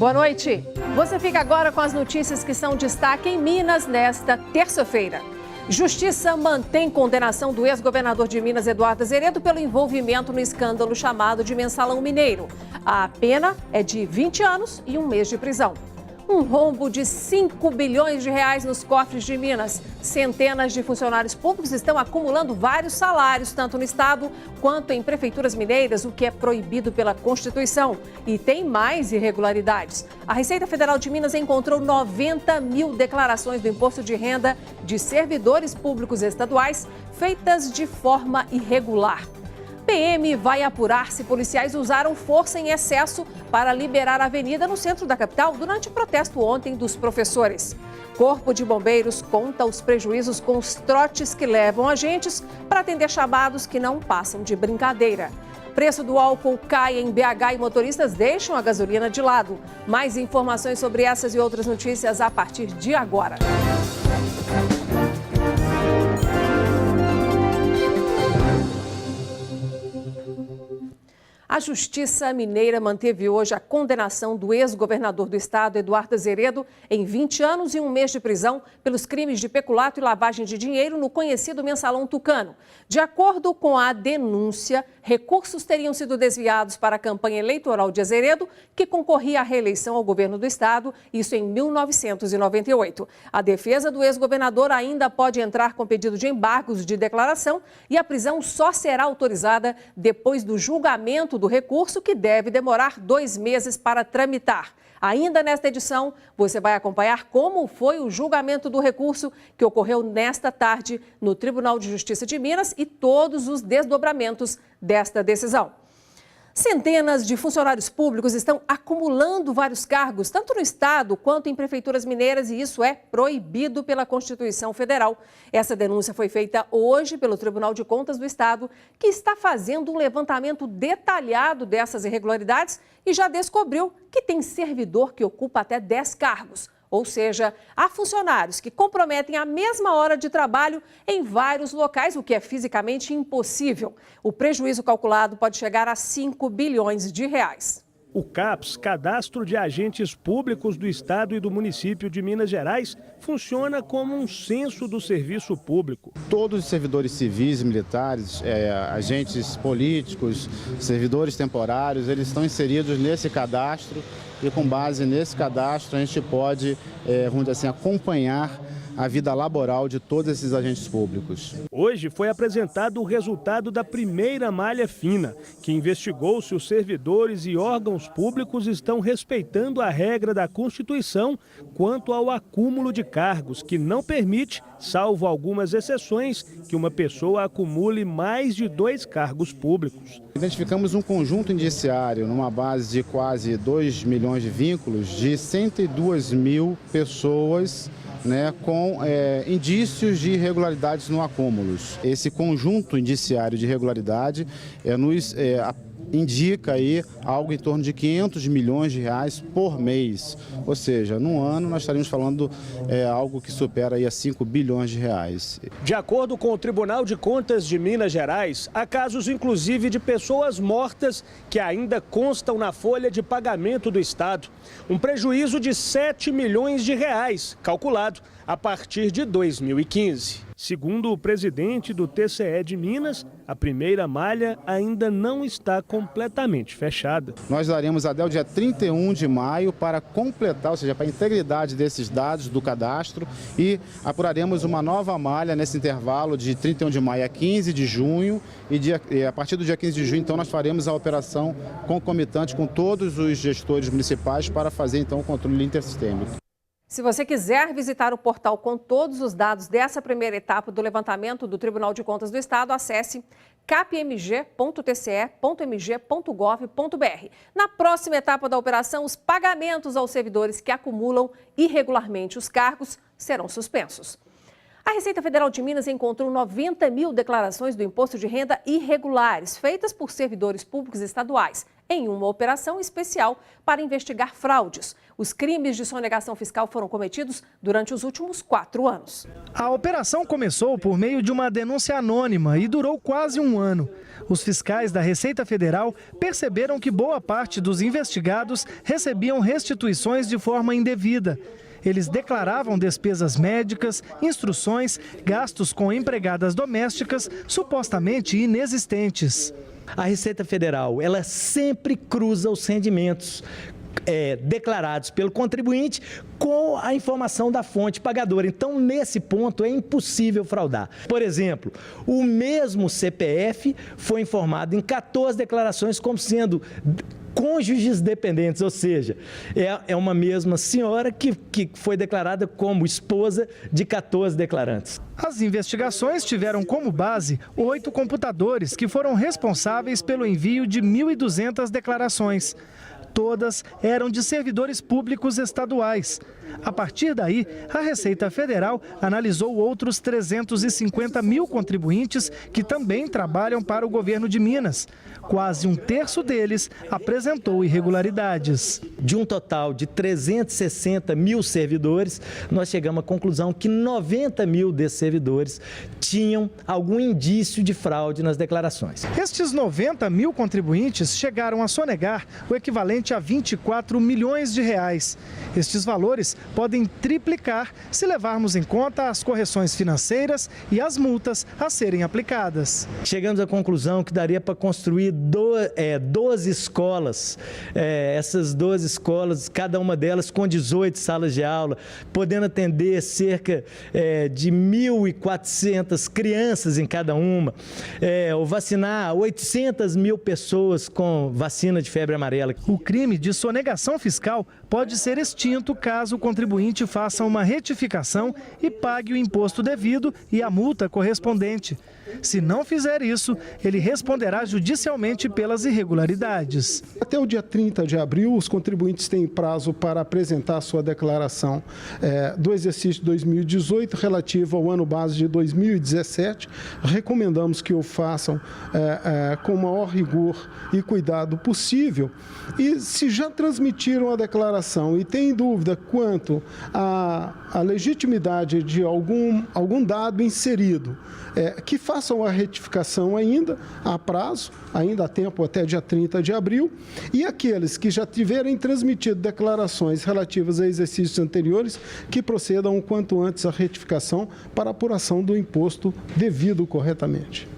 Boa noite. Você fica agora com as notícias que são destaque em Minas nesta terça-feira. Justiça mantém condenação do ex-governador de Minas, Eduardo Azeredo, pelo envolvimento no escândalo chamado de Mensalão Mineiro. A pena é de 20 anos e 1 mês de prisão. Um rombo de 5 bilhões de reais nos cofres de Minas. Centenas de funcionários públicos estão acumulando vários salários, tanto no estado quanto em prefeituras mineiras, o que é proibido pela Constituição. E tem mais irregularidades. A Receita Federal de Minas encontrou 90 mil declarações do imposto de renda de servidores públicos estaduais feitas de forma irregular. PM vai apurar se policiais usaram força em excesso para liberar a avenida no centro da capital durante o protesto ontem dos professores. Corpo de Bombeiros conta os prejuízos com os trotes que levam agentes para atender chamados que não passam de brincadeira. Preço do álcool cai em BH e motoristas deixam a gasolina de lado. Mais informações sobre essas e outras notícias a partir de agora. A Justiça Mineira manteve hoje a condenação do ex-governador do estado, Eduardo Azeredo, em 20 anos e 1 mês de prisão pelos crimes de peculato e lavagem de dinheiro no conhecido Mensalão Tucano. De acordo com a denúncia, recursos teriam sido desviados para a campanha eleitoral de Azeredo, que concorria à reeleição ao governo do estado, isso em 1998. A defesa do ex-governador ainda pode entrar com pedido de embargos de declaração e a prisão só será autorizada depois do julgamento do recurso, que deve demorar 2 meses para tramitar. Ainda nesta edição, você vai acompanhar como foi o julgamento do recurso que ocorreu nesta tarde no Tribunal de Justiça de Minas e todos os desdobramentos desta decisão. Centenas de funcionários públicos estão acumulando vários cargos, tanto no estado quanto em prefeituras mineiras, e isso é proibido pela Constituição Federal. Essa denúncia foi feita hoje pelo Tribunal de Contas do Estado, que está fazendo um levantamento detalhado dessas irregularidades e já descobriu que tem servidor que ocupa até 10 cargos. Ou seja, há funcionários que comprometem a mesma hora de trabalho em vários locais, o que é fisicamente impossível. O prejuízo calculado pode chegar a 5 bilhões de reais. O CAPS, Cadastro de Agentes Públicos do Estado e do Município de Minas Gerais, funciona como um censo do serviço público. Todos os servidores civis e militares, agentes políticos, servidores temporários, eles estão inseridos nesse cadastro e com base nesse cadastro a gente pode, vamos dizer assim, acompanhar a vida laboral de todos esses agentes públicos. Hoje foi apresentado o resultado da primeira malha fina, que investigou se os servidores e órgãos públicos estão respeitando a regra da Constituição quanto ao acúmulo de cargos, que não permite, salvo algumas exceções, que uma pessoa acumule mais de 2 cargos públicos. Identificamos um conjunto indiciário numa base de quase 2 milhões de vínculos de 102 mil pessoas, com indícios de irregularidades no acúmulos. Esse conjunto indiciário de irregularidade nos indica aí algo em torno de 500 milhões de reais por mês. Ou seja, num ano nós estaríamos falando algo que supera aí a 5 bilhões de reais. De acordo com o Tribunal de Contas de Minas Gerais, há casos inclusive de pessoas mortas que ainda constam na folha de pagamento do Estado. Um prejuízo de 7 milhões de reais, calculado a partir de 2015. Segundo o presidente do TCE de Minas, a primeira malha ainda não está completamente fechada. Nós daremos até o dia 31 de maio para completar, ou seja, para a integridade desses dados do cadastro, e apuraremos uma nova malha nesse intervalo de 31 de maio a 15 de junho e a partir do dia 15 de junho, então, nós faremos a operação concomitante com todos os gestores municipais para fazer, então, o controle intersistêmico. Se você quiser visitar o portal com todos os dados dessa primeira etapa do levantamento do Tribunal de Contas do Estado, acesse capmg.tce.mg.gov.br. Na próxima etapa da operação, os pagamentos aos servidores que acumulam irregularmente os cargos serão suspensos. A Receita Federal de Minas encontrou 90 mil declarações do imposto de renda irregulares, feitas por servidores públicos estaduais, em uma operação especial para investigar fraudes. Os crimes de sonegação fiscal foram cometidos durante os últimos 4 anos. A operação começou por meio de uma denúncia anônima e durou quase um ano. Os fiscais da Receita Federal perceberam que boa parte dos investigados recebiam restituições de forma indevida. Eles declaravam despesas médicas, instruções, gastos com empregadas domésticas supostamente inexistentes. A Receita Federal, ela sempre cruza os rendimentos declarados pelo contribuinte com a informação da fonte pagadora. Então, nesse ponto, é impossível fraudar. Por exemplo, o mesmo CPF foi informado em 14 declarações como sendo cônjuges dependentes, ou seja, é uma mesma senhora que foi declarada como esposa de 14 declarantes. As investigações tiveram como base 8 computadores que foram responsáveis pelo envio de 1.200 declarações. Todas eram de servidores públicos estaduais. A partir daí, a Receita Federal analisou outros 350 mil contribuintes que também trabalham para o governo de Minas. Quase um terço deles apresentou irregularidades. De um total de 360 mil servidores, nós chegamos à conclusão que 90 mil desses servidores tinham algum indício de fraude nas declarações. Estes 90 mil contribuintes chegaram a sonegar o equivalente a 24 milhões de reais. Estes valores podem triplicar se levarmos em conta as correções financeiras e as multas a serem aplicadas. Chegamos à conclusão que daria para construir 12 escolas, essas 12 escolas, cada uma delas com 18 salas de aula, podendo atender cerca de 1.400 crianças em cada uma, ou vacinar 800 mil pessoas com vacina de febre amarela. O crime de sonegação fiscal pode ser extinto caso o contribuinte faça uma retificação e pague o imposto devido e a multa correspondente. Se não fizer isso, ele responderá judicialmente pelas irregularidades. Até o dia 30 de abril, os contribuintes têm prazo para apresentar a sua declaração do exercício 2018 relativo ao ano base de 2017. Recomendamos que o façam com o maior rigor e cuidado possível. E se já transmitiram a declaração e têm dúvida quanto à legitimidade de algum dado inserido, que façam a retificação ainda, há prazo, ainda há tempo até dia 30 de abril, e aqueles que já tiverem transmitido declarações relativas a exercícios anteriores, que procedam o quanto antes à retificação para apuração do imposto devido corretamente.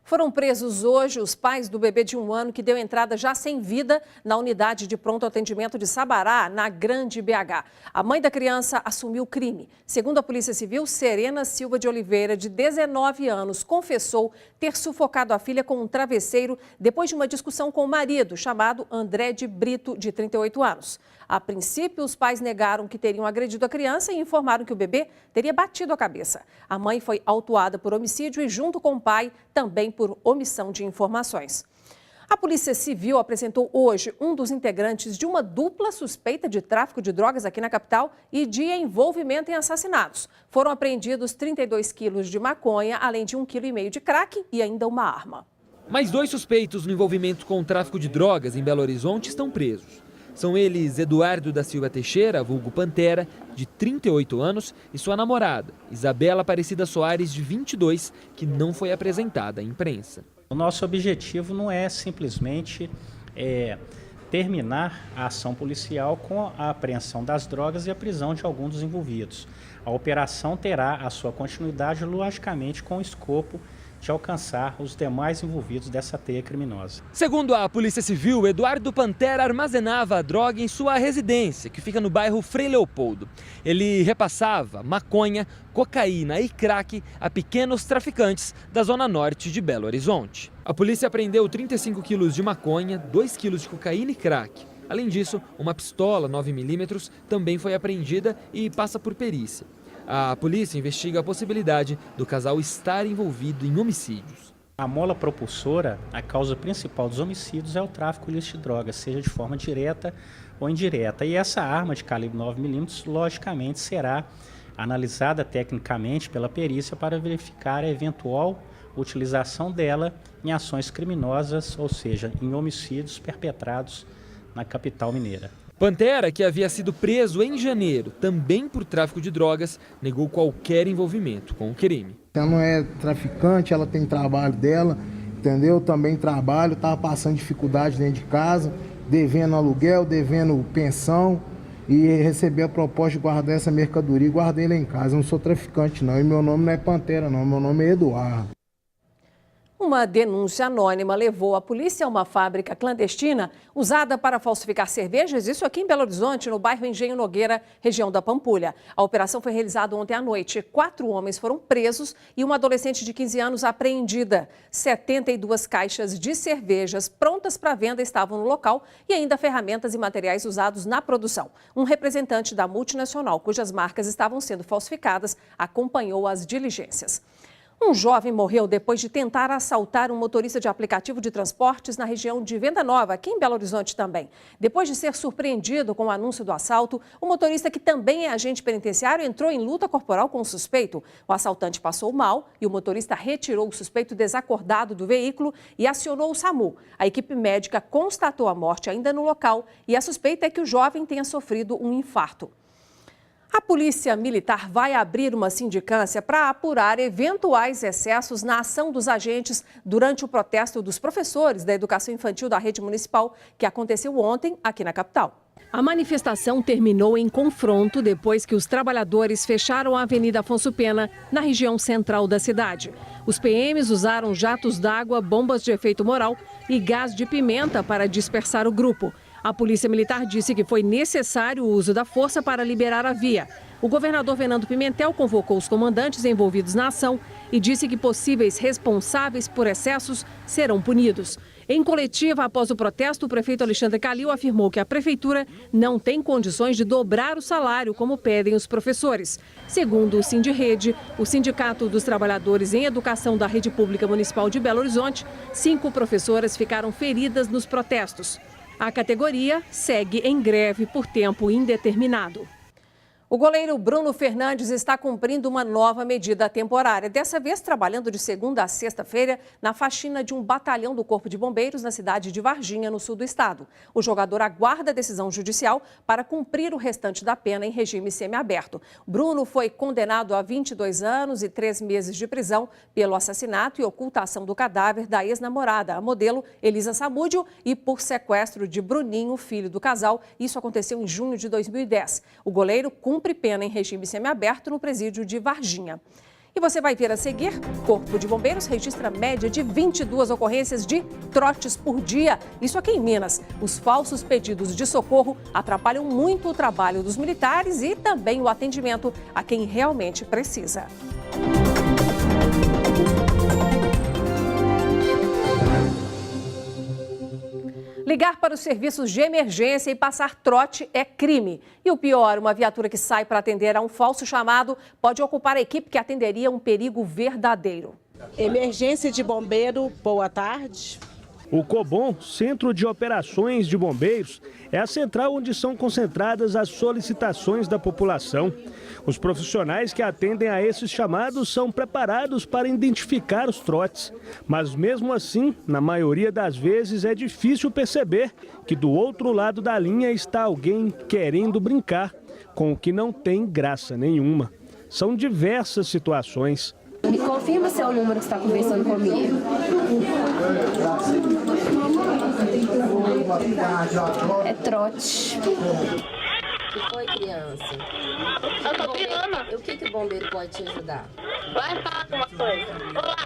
Foram presos hoje os pais do bebê de 1 ano que deu entrada já sem vida na unidade de pronto atendimento de Sabará, na Grande BH. A mãe da criança assumiu o crime. Segundo a Polícia Civil, Serena Silva de Oliveira, de 19 anos, confessou ter sufocado a filha com um travesseiro depois de uma discussão com o marido, chamado André de Brito, de 38 anos. A princípio, os pais negaram que teriam agredido a criança e informaram que o bebê teria batido a cabeça. A mãe foi autuada por homicídio e, junto com o pai, também por omissão de informações. A Polícia Civil apresentou hoje um dos integrantes de uma dupla suspeita de tráfico de drogas aqui na capital e de envolvimento em assassinatos. Foram apreendidos 32 quilos de maconha, além de 1,5 kg de crack e ainda uma arma. Mais 2 suspeitos no envolvimento com o tráfico de drogas em Belo Horizonte estão presos. São eles Eduardo da Silva Teixeira, vulgo Pantera, de 38 anos, e sua namorada, Isabela Aparecida Soares, de 22, que não foi apresentada à imprensa. O nosso objetivo não é simplesmente terminar a ação policial com a apreensão das drogas e a prisão de algum dos envolvidos. A operação terá a sua continuidade, logicamente, com o escopo de alcançar os demais envolvidos dessa teia criminosa. Segundo a Polícia Civil, Eduardo Pantera armazenava a droga em sua residência, que fica no bairro Frei Leopoldo. Ele repassava maconha, cocaína e crack a pequenos traficantes da zona norte de Belo Horizonte. A polícia apreendeu 35 quilos de maconha, 2 quilos de cocaína e crack. Além disso, uma pistola 9mm também foi apreendida e passa por perícia. A polícia investiga a possibilidade do casal estar envolvido em homicídios. A mola propulsora, a causa principal dos homicídios é o tráfico ilícito de drogas, seja de forma direta ou indireta. E essa arma de calibre 9mm, logicamente, será analisada tecnicamente pela perícia para verificar a eventual utilização dela em ações criminosas, ou seja, em homicídios perpetrados na capital mineira. Pantera, que havia sido preso em janeiro, também por tráfico de drogas, negou qualquer envolvimento com o crime. Ela não é traficante, ela tem trabalho dela, entendeu? Também trabalho, estava passando dificuldade dentro de casa, devendo aluguel, devendo pensão e recebi a proposta de guardar essa mercadoria e guardei lá em casa. Eu não sou traficante não, e meu nome não é Pantera não, meu nome é Eduardo. Uma denúncia anônima levou a polícia a uma fábrica clandestina usada para falsificar cervejas, isso aqui em Belo Horizonte, no bairro Engenho Nogueira, região da Pampulha. A operação foi realizada ontem à noite. 4 homens foram presos e uma adolescente de 15 anos apreendida. 72 caixas de cervejas prontas para venda estavam no local e ainda ferramentas e materiais usados na produção. Um representante da multinacional, cujas marcas estavam sendo falsificadas, acompanhou as diligências. Um jovem morreu depois de tentar assaltar um motorista de aplicativo de transportes na região de Venda Nova, aqui em Belo Horizonte também. Depois de ser surpreendido com o anúncio do assalto, o motorista, que também é agente penitenciário, entrou em luta corporal com o suspeito. O assaltante passou mal e o motorista retirou o suspeito desacordado do veículo e acionou o SAMU. A equipe médica constatou a morte ainda no local e a suspeita é que o jovem tenha sofrido um infarto. A Polícia Militar vai abrir uma sindicância para apurar eventuais excessos na ação dos agentes durante o protesto dos professores da educação infantil da rede municipal, que aconteceu ontem aqui na capital. A manifestação terminou em confronto depois que os trabalhadores fecharam a Avenida Afonso Pena, na região central da cidade. Os PMs usaram jatos d'água, bombas de efeito moral e gás de pimenta para dispersar o grupo. A Polícia Militar disse que foi necessário o uso da força para liberar a via. O governador Fernando Pimentel convocou os comandantes envolvidos na ação e disse que possíveis responsáveis por excessos serão punidos. Em coletiva, após o protesto, o prefeito Alexandre Calil afirmou que a prefeitura não tem condições de dobrar o salário como pedem os professores. Segundo o Sindirrede, o Sindicato dos Trabalhadores em Educação da Rede Pública Municipal de Belo Horizonte, 5 professoras ficaram feridas nos protestos. A categoria segue em greve por tempo indeterminado. O goleiro Bruno Fernandes está cumprindo uma nova medida temporária, dessa vez trabalhando de segunda a sexta-feira na faxina de um batalhão do Corpo de Bombeiros na cidade de Varginha, no sul do estado. O jogador aguarda a decisão judicial para cumprir o restante da pena em regime semiaberto. Bruno foi condenado a 22 anos e 3 meses de prisão pelo assassinato e ocultação do cadáver da ex-namorada, a modelo Elisa Samúdio, e por sequestro de Bruninho, filho do casal. Isso aconteceu em junho de 2010. O goleiro cumpre pena em regime semiaberto no presídio de Varginha. E você vai ver a seguir: Corpo de Bombeiros registra média de 22 ocorrências de trotes por dia. Isso aqui em Minas. Os falsos pedidos de socorro atrapalham muito o trabalho dos militares e também o atendimento a quem realmente precisa. Ligar para os serviços de emergência e passar trote é crime. E o pior, uma viatura que sai para atender a um falso chamado pode ocupar a equipe que atenderia um perigo verdadeiro. Emergência de bombeiro, boa tarde. O COBOM, Centro de Operações de Bombeiros, é a central onde são concentradas as solicitações da população. Os profissionais que atendem a esses chamados são preparados para identificar os trotes. Mas mesmo assim, na maioria das vezes, é difícil perceber que do outro lado da linha está alguém querendo brincar, com o que não tem graça nenhuma. São diversas situações. Me confirma se é o número que está conversando comigo. É trote. O que foi, criança? Eu tô pirando. O que o bombeiro pode te ajudar? Vai falar uma coisa. Olá.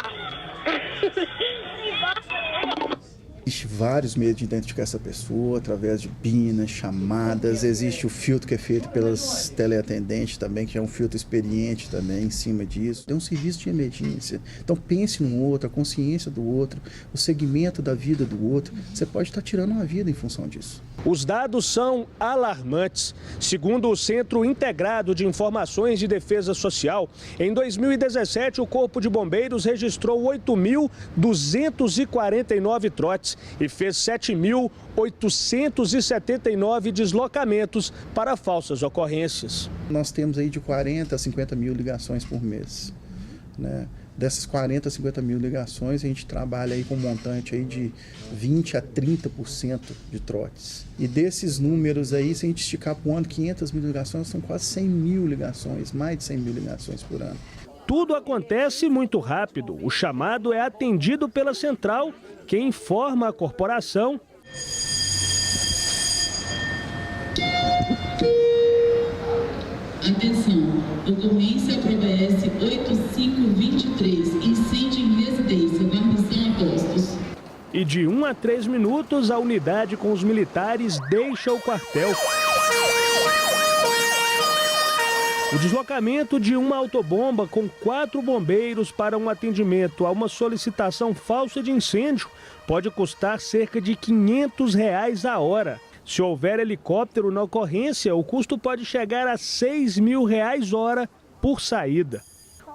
Existe vários meios de identificar essa pessoa, através de pinas, chamadas. Existe o filtro que é feito pelas teleatendentes também, que é um filtro experiente também em cima disso. É um serviço de emergência. Então pense no outro, a consciência do outro, o segmento da vida do outro. Você pode estar tirando uma vida em função disso. Os dados são alarmantes. Segundo o Centro Integrado de Informações de Defesa Social, em 2017 o Corpo de Bombeiros registrou 8.249 trotes. e fez 7.879 deslocamentos para falsas ocorrências. Nós temos aí de 40 a 50 mil ligações por mês, né? Dessas 40 a 50 mil ligações, a gente trabalha aí com um montante aí de 20 a 30% de trotes. E desses números aí, se a gente esticar para o ano 500 mil ligações, são quase 100 mil ligações, mais de 100 mil ligações por ano. Tudo acontece muito rápido. O chamado é atendido pela central, que informa a corporação. Atenção, ocorrência ProBS 8523, incêndio em residência, guarnição a postos. E de 1 a 3 minutos, a unidade com os militares deixa o quartel. O deslocamento de uma autobomba com 4 bombeiros para um atendimento a uma solicitação falsa de incêndio pode custar cerca de R$ 500 a hora. Se houver helicóptero na ocorrência, o custo pode chegar a R$ 6.000 hora por saída.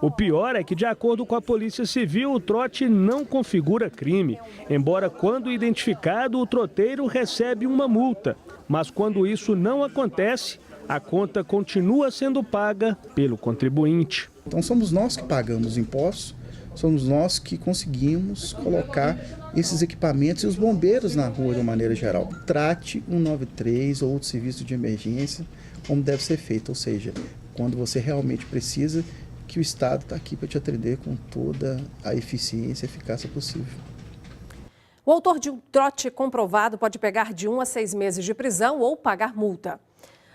O pior é que, de acordo com a Polícia Civil, o trote não configura crime, embora quando identificado o troteiro recebe uma multa. Mas quando isso não acontece, a conta continua sendo paga pelo contribuinte. Então somos nós que pagamos os impostos, somos nós que conseguimos colocar esses equipamentos e os bombeiros na rua de uma maneira geral. Trate 193 ou outro serviço de emergência como deve ser feito, ou seja, quando você realmente precisa, que o Estado está aqui para te atender com toda a eficiência e eficácia possível. O autor de um trote comprovado pode pegar de 1 a 6 meses de prisão ou pagar multa.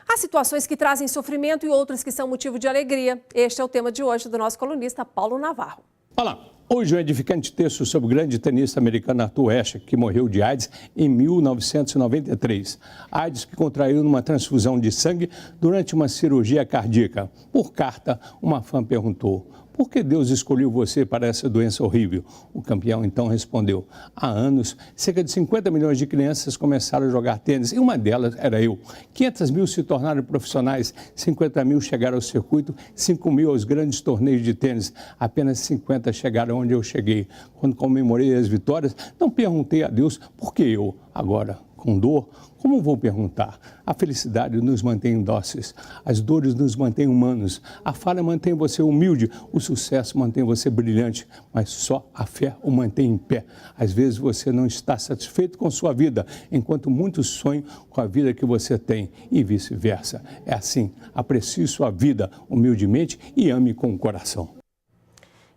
Há situações que trazem sofrimento e outras que são motivo de alegria. Este é o tema de hoje do nosso colunista Paulo Navarro. Olá, hoje um edificante texto sobre o grande tenista americano Arthur Ashe, que morreu de AIDS em 1993. AIDS que contraiu numa transfusão de sangue durante uma cirurgia cardíaca. Por carta, uma fã perguntou: por que Deus escolheu você para essa doença horrível? O campeão então respondeu: há anos, cerca de 50 milhões de crianças começaram a jogar tênis e uma delas era eu. 500 mil se tornaram profissionais, 50 mil chegaram ao circuito, 5 mil aos grandes torneios de tênis. Apenas 50 chegaram onde eu cheguei. Quando comemorei as vitórias, não perguntei a Deus por que eu. Agora, com dor, como vou perguntar? A felicidade nos mantém dóceis, as dores nos mantêm humanos, a falha mantém você humilde, o sucesso mantém você brilhante, mas só a fé o mantém em pé. Às vezes você não está satisfeito com sua vida, enquanto muitos sonham com a vida que você tem e vice-versa. É assim, aprecie sua vida humildemente e ame com o coração.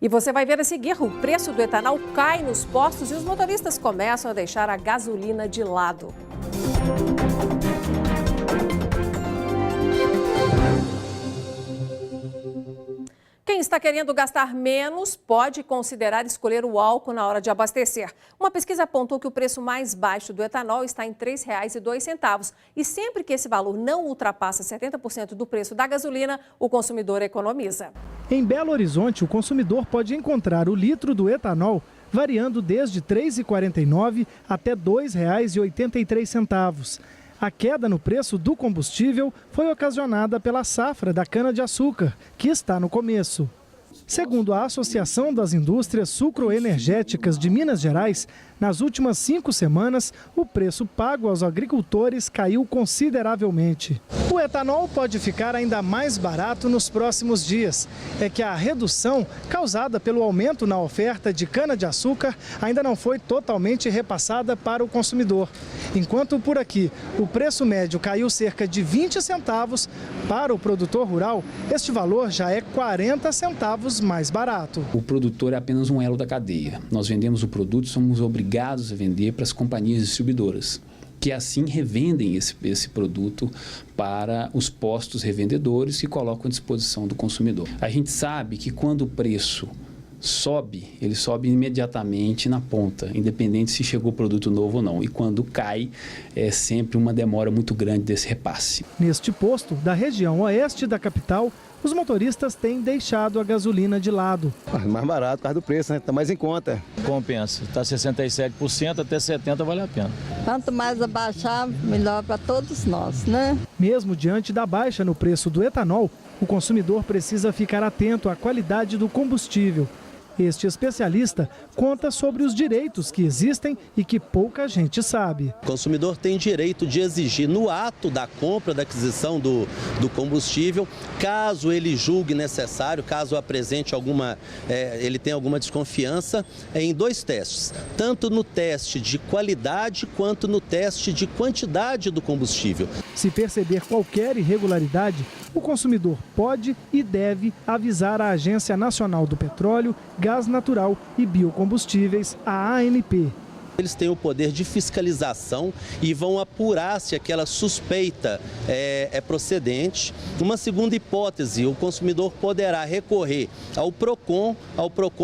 E você vai ver a seguir, o preço do etanol cai nos postos e os motoristas começam a deixar a gasolina de lado. Quem está querendo gastar menos pode considerar escolher o álcool na hora de abastecer. Uma pesquisa apontou que o preço mais baixo do etanol está em R$ 3,02. E sempre que esse valor não ultrapassa 70% do preço da gasolina, o consumidor economiza. Em Belo Horizonte, o consumidor pode encontrar o litro do etanol variando desde R$ 3,49 até R$ 2,83. A queda no preço do combustível foi ocasionada pela safra da cana-de-açúcar, que está no começo. Segundo a Associação das Indústrias Sucroenergéticas de Minas Gerais, nas últimas 5 semanas, o preço pago aos agricultores caiu consideravelmente. O etanol pode ficar ainda mais barato nos próximos dias. É que a redução causada pelo aumento na oferta de cana-de-açúcar ainda não foi totalmente repassada para o consumidor. Enquanto por aqui o preço médio caiu cerca de 20 centavos, para o produtor rural, este valor já é 40 centavos mais barato. O produtor é apenas um elo da cadeia. Nós vendemos o produto, somos obrigados a vender para as companhias distribuidoras, que assim revendem esse produto para os postos revendedores que colocam à disposição do consumidor. A gente sabe que quando o preço sobe, ele sobe imediatamente na ponta, independente se chegou produto novo ou não. E quando cai, é sempre uma demora muito grande desse repasse. Neste posto da região oeste da capital, os motoristas têm deixado a gasolina de lado. Mais barato, por causa do preço, né? Está mais em conta. Compensa. Está 67%, até 70% vale a pena. Quanto mais abaixar, melhor para todos nós, né? Mesmo diante da baixa no preço do etanol, o consumidor precisa ficar atento à qualidade do combustível. Este especialista conta sobre os direitos que existem e que pouca gente sabe. O consumidor tem direito de exigir no ato da compra, da aquisição do combustível, caso ele julgue necessário, caso apresente ele tenha alguma desconfiança, em 2 testes, tanto no teste de qualidade quanto no teste de quantidade do combustível. Se perceber qualquer irregularidade, o consumidor pode e deve avisar a Agência Nacional do Petróleo, Gás Natural e Biocombustíveis, a ANP. Eles têm o poder de fiscalização e vão apurar se aquela suspeita é procedente. Uma segunda hipótese, o consumidor poderá recorrer ao PROCON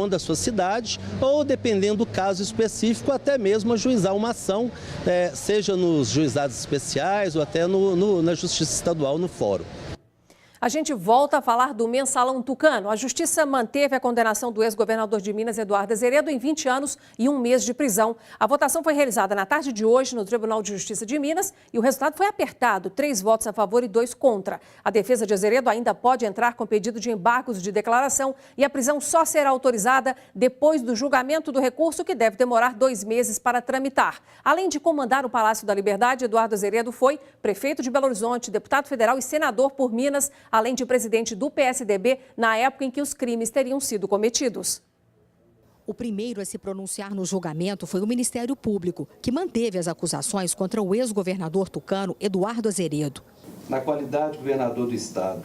da sua cidade ou, dependendo do caso específico, até mesmo ajuizar uma ação, seja nos juizados especiais ou até na Justiça Estadual, no fórum. A gente volta a falar do mensalão tucano. A Justiça manteve a condenação do ex-governador de Minas, Eduardo Azeredo, em 20 anos e 1 mês de prisão. A votação foi realizada na tarde de hoje no Tribunal de Justiça de Minas e o resultado foi apertado, 3 votos a favor e 2 contra. A defesa de Azeredo ainda pode entrar com pedido de embargos de declaração e a prisão só será autorizada depois do julgamento do recurso, que deve demorar 2 meses para tramitar. Além de comandar o Palácio da Liberdade, Eduardo Azeredo foi prefeito de Belo Horizonte, deputado federal e senador por Minas, além de presidente do PSDB na época em que os crimes teriam sido cometidos. O primeiro a se pronunciar no julgamento foi o Ministério Público, que manteve as acusações contra o ex-governador tucano Eduardo Azeredo. Na qualidade de governador do estado,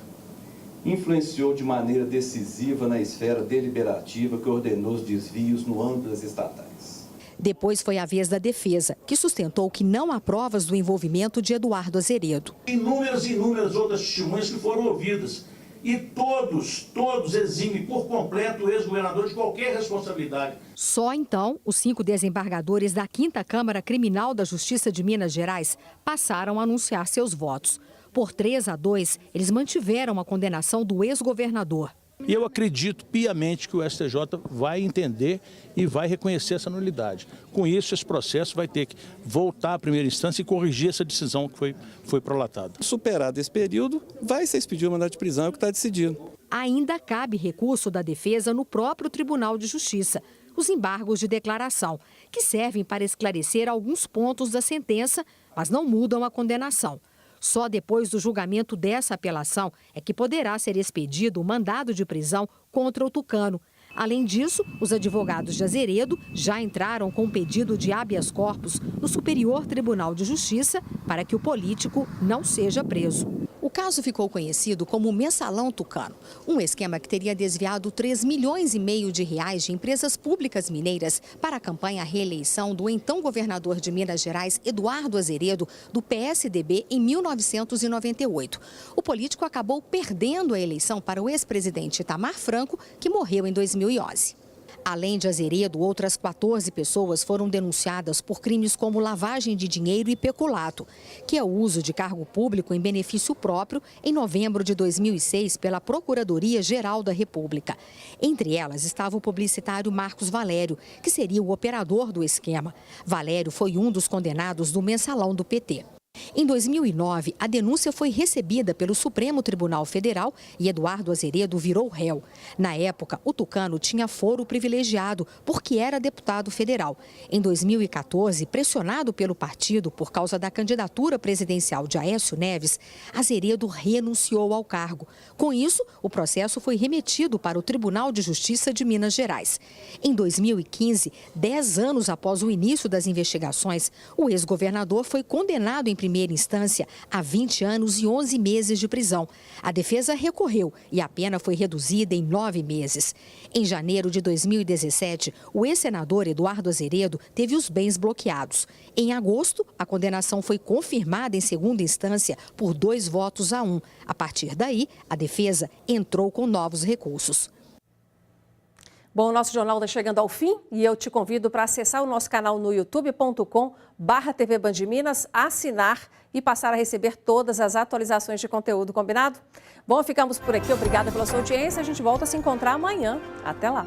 influenciou de maneira decisiva na esfera deliberativa que ordenou os desvios no âmbito das estatais. Depois foi a vez da defesa, que sustentou que não há provas do envolvimento de Eduardo Azeredo. Inúmeras e inúmeras outras testemunhas que foram ouvidas. E todos eximem por completo o ex-governador de qualquer responsabilidade. Só então, os 5 desembargadores da 5ª Câmara Criminal da Justiça de Minas Gerais passaram a anunciar seus votos. Por 3-2, eles mantiveram a condenação do ex-governador. E eu acredito piamente que o STJ vai entender e vai reconhecer essa nulidade. Com isso, esse processo vai ter que voltar à primeira instância e corrigir essa decisão que foi prolatada. Superado esse período, vai ser expedido o mandado de prisão, é o que está decidido. Ainda cabe recurso da defesa no próprio Tribunal de Justiça. Os embargos de declaração, que servem para esclarecer alguns pontos da sentença, mas não mudam a condenação. Só depois do julgamento dessa apelação é que poderá ser expedido o mandado de prisão contra o tucano. Além disso, os advogados de Azeredo já entraram com um pedido de habeas corpus no Superior Tribunal de Justiça para que o político não seja preso. O caso ficou conhecido como Mensalão Tucano, um esquema que teria desviado 3,5 milhões de reais de empresas públicas mineiras para a campanha à reeleição do então governador de Minas Gerais, Eduardo Azeredo, do PSDB, em 1998. O político acabou perdendo a eleição para o ex-presidente Itamar Franco, que morreu em 2011. Além de Azeredo, outras 14 pessoas foram denunciadas por crimes como lavagem de dinheiro e peculato, que é o uso de cargo público em benefício próprio, em novembro de 2006, pela Procuradoria-Geral da República. Entre elas estava o publicitário Marcos Valério, que seria o operador do esquema. Valério foi um dos condenados do mensalão do PT. Em 2009, a denúncia foi recebida pelo Supremo Tribunal Federal e Eduardo Azeredo virou réu. Na época, o tucano tinha foro privilegiado porque era deputado federal. Em 2014, pressionado pelo partido por causa da candidatura presidencial de Aécio Neves, Azeredo renunciou ao cargo. Com isso, o processo foi remetido para o Tribunal de Justiça de Minas Gerais. Em 2015, 10 anos após o início das investigações, o ex-governador foi condenado em primeira instância a 20 anos e 11 meses de prisão. A defesa recorreu e a pena foi reduzida em 9 meses. Em janeiro de 2017, o ex-senador Eduardo Azeredo teve os bens bloqueados. Em agosto, a condenação foi confirmada em segunda instância por 2-1. A partir daí, a defesa entrou com novos recursos. Bom, o nosso jornal está chegando ao fim e eu te convido para acessar o nosso canal no youtube.com/TV Band Minas, assinar e passar a receber todas as atualizações de conteúdo, combinado? Bom, ficamos por aqui. Obrigada pela sua audiência. A gente volta a se encontrar amanhã. Até lá.